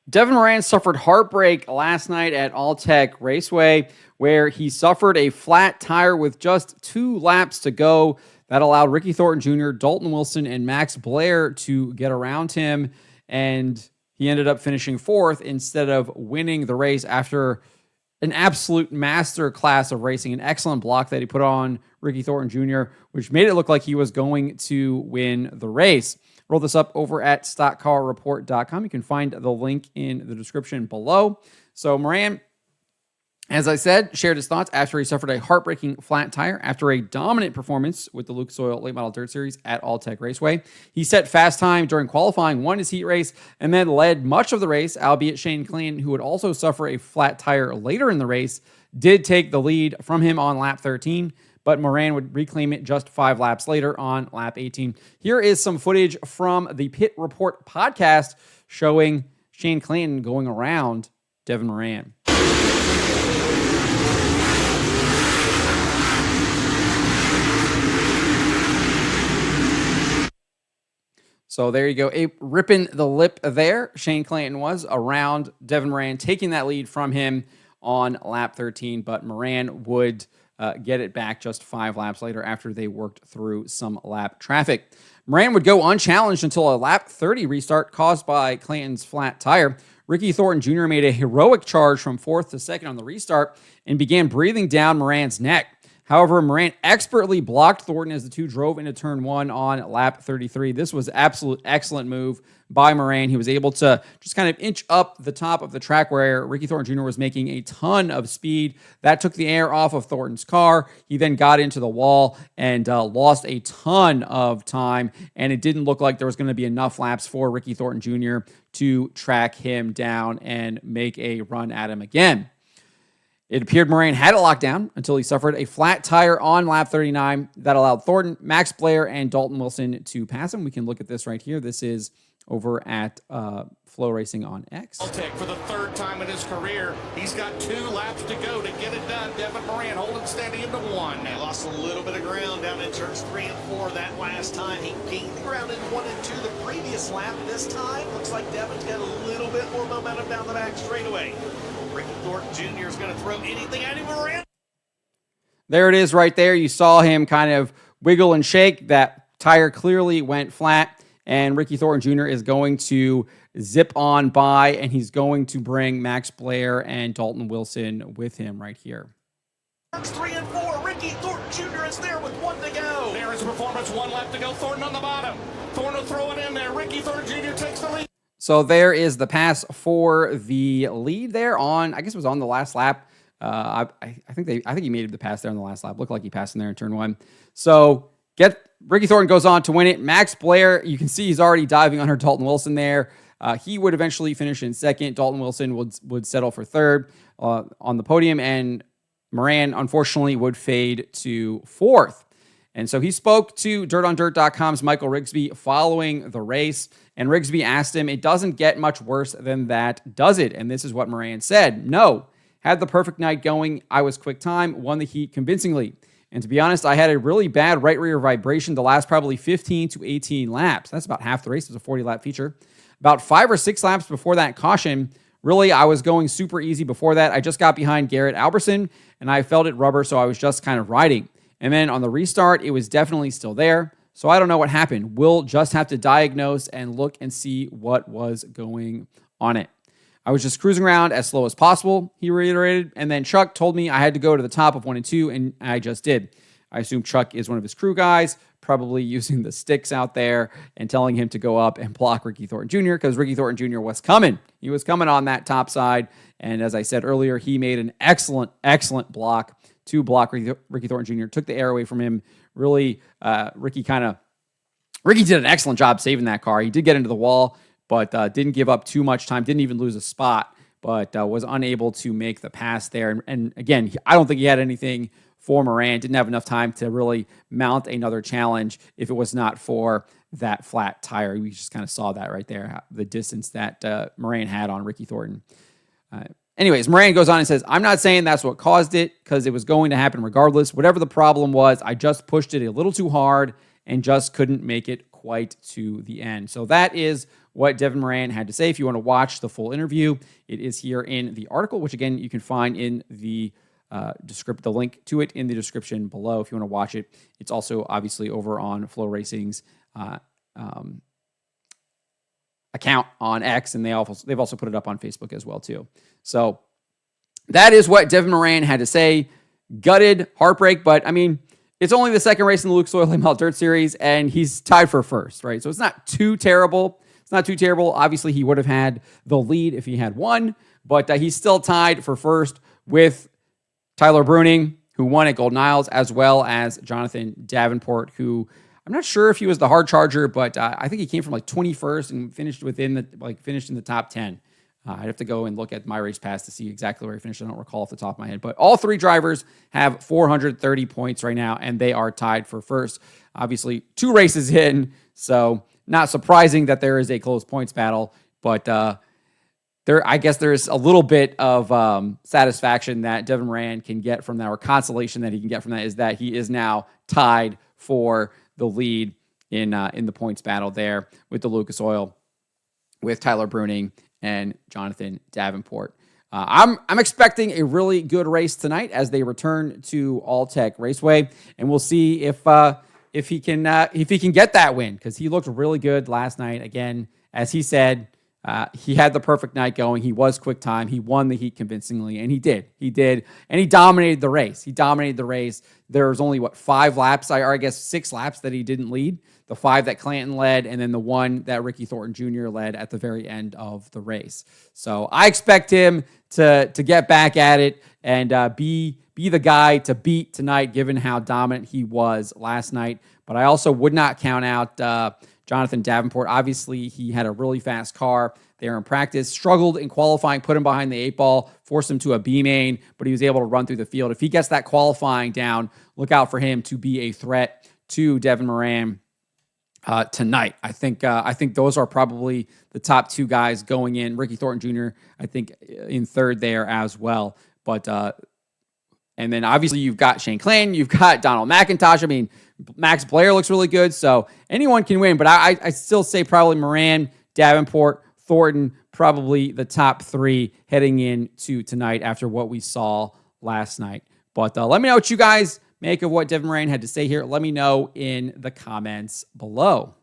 Devin Moran suffered heartbreak last night at All Tech Raceway, where he suffered a flat tire with just 2 laps to go. That allowed Ricky Thornton Jr., Dalton Wilson, and Max Blair to get around him, and he ended up finishing 4th instead of winning the race after an absolute master class of racing, an excellent block that he put on Ricky Thornton Jr., which made it look like he was going to win the race. Roll this up over at stockcarreport.com. You can find the link in the description below. So Moran, as I said, shared his thoughts after he suffered a heartbreaking flat tire after a dominant performance with the Lucas Oil Late Model Dirt Series at All Tech Raceway. He set fast time during qualifying, won his heat race, and then led much of the race, albeit Shane Clanton, who would also suffer a flat tire later in the race, did take the lead from him on lap 13, but Moran would reclaim it just 5 laps later on lap 18. Here is some footage from the Pit Report podcast showing Shane Clanton going around Devin Moran. So there you go. Ripping the lip there. Shane Clanton was around Devin Moran, taking that lead from him on lap 13, but Moran would get it back just 5 laps later after they worked through some lap traffic. Moran would go unchallenged until a lap 30 restart caused by Clanton's flat tire. Ricky Thornton Jr. made a heroic charge from 4th to 2nd on the restart and began breathing down Moran's neck. However, Moran expertly blocked Thornton as the two drove into turn 1 on lap 33. This was absolute excellent move by Moran. He was able to just kind of inch up the top of the track where Ricky Thornton Jr. was making a ton of speed. That took the air off of Thornton's car. He then got into the wall and lost a ton of time, and it didn't look like there was going to be enough laps for Ricky Thornton Jr. to track him down and make a run at him again. It appeared Moran had it locked down until he suffered a flat tire on lap 39 that allowed Thornton, Max Blair, and Dalton Wilson to pass him. We can look at this right here. This is over at Flow Racing on X. For the 3rd time in his career, he's got 2 laps to go to get it done. Devin Moran holding steady into 1. He lost a little bit of ground down in turns 3 and 4 that last time. He gained ground in 1 and 2 the previous lap. This time, looks like Devin's got a little bit more momentum down the back straightaway. Ricky Thornton Jr. is going to throw anything at him. Moran. There it is right there. You saw him kind of wiggle and shake. That tire clearly went flat, and Ricky Thornton Jr. is going to zip on by, and he's going to bring Max Blair and Dalton Wilson with him right here. Turns 3 and 4. Ricky Thornton Jr. is there with 1 to go. There is performance, 1 lap to go. Thornton on the bottom. Thornton will throw it in there. Ricky Thornton Jr. takes the lead. So there is the pass for the lead there on, I guess it was on the last lap. I think he made the pass there on the last lap. Looked like he passed in there in turn 1. So Ricky Thornton goes on to win it. Max Blair, you can see he's already diving under Dalton Wilson there. He would eventually finish in 2nd. Dalton Wilson would settle for 3rd on the podium, and Moran, unfortunately, would fade to 4th. And so he spoke to DirtOnDirt.com's Michael Rigsby following the race, and Rigsby asked him, "It doesn't get much worse than that, does it?" And this is what Moran said. "No. Had the perfect night going. I was quick time, won the heat convincingly. And to be honest, I had a really bad right rear vibration the last probably 15 to 18 laps. That's about half the race. It was a 40-lap feature. About 5 or 6 laps before that caution, really, I was going super easy before that. I just got behind Garrett Alberson, and I felt it rubber, so I was just kind of riding. And then on the restart, it was definitely still there. So I don't know what happened. We'll just have to diagnose and look and see what was going on it. I was just cruising around as slow as possible," he reiterated. And then Chuck told me I had to go to the top of 1 and 2, and I just did. I assume Chuck is one of his crew guys, probably using the sticks out there and telling him to go up and block Ricky Thornton Jr. because Ricky Thornton Jr. was coming. He was coming on that top side. And as I said earlier, he made an excellent block to block Ricky Thornton Jr., took the air away from him. Really, Ricky did an excellent job saving that car. He did get into the wall, but didn't give up too much time, didn't even lose a spot, but was unable to make the pass there. And again, I don't think he had anything for Moran. Didn't have enough time to really mount another challenge if it was not for that flat tire. We just kind of saw that right there, the distance that Moran had on Ricky Thornton. Anyways, Moran goes on and says, "I'm not saying that's what caused it because it was going to happen regardless. Whatever the problem was, I just pushed it a little too hard and just couldn't make it quite to the end." So that is what Devin Moran had to say. If you want to watch the full interview, it is here in the article, which again, you can find in the the link to it in the description below if you want to watch it. It's also obviously over on Flow Racing's account on X, and they've also put it up on Facebook as well too. So that is what Devin Moran had to say. Gutted, heartbreak, but I mean, it's only the second race in the Lucas Oil Late Model Dirt Series, and he's tied for first, right? So it's not too terrible. It's not too terrible. Obviously, he would have had the lead if he had won, but he's still tied for first with Tyler Bruning, who won at Golden Isles, as well as Jonathan Davenport, who I'm not sure if he was the hard charger, but I think he came from like 21st and finished in the top 10. I'd have to go and look at my race pass to see exactly where he finished. I don't recall off the top of my head, but all three drivers have 430 points right now, and they are tied for first. Obviously, 2 races in, so not surprising that there is a close points battle, but I guess there's a little bit of satisfaction that Devin Moran can get from that, or consolation that he can get from that, is that he is now tied for the lead in the points battle there with the Lucas Oil, with Tyler Bruning and Jonathan Davenport. I'm expecting a really good race tonight as they return to All Tech Raceway, and we'll see if he can get that win, because he looked really good last night. Again, as he said, he had the perfect night going. He was quick time. He won the heat convincingly, and he did, and he dominated the race. There was only 5 laps, or I guess 6 laps that he didn't lead. The 5 that Clanton led, and then the 1 that Ricky Thornton Jr. led at the very end of the race. So I expect him to get back at it and be the guy to beat tonight, given how dominant he was last night. But I also would not count out Jonathan Davenport. Obviously, he had a really fast car there in practice, struggled in qualifying, put him behind the 8 ball, forced him to a B main, but he was able to run through the field. If he gets that qualifying down, look out for him to be a threat to Devin Moran tonight. I think those are probably the top 2 guys going in. Ricky Thornton Jr., I think, in third there as well. But and then obviously you've got Shane Clanton, you've got Donald McIntosh. I mean, Max Blair looks really good, so anyone can win. But I still say probably Moran, Davenport, Thornton, probably the top 3 heading into tonight after what we saw last night. But let me know what you guys make of what Devin Moran had to say here. Let me know in the comments below.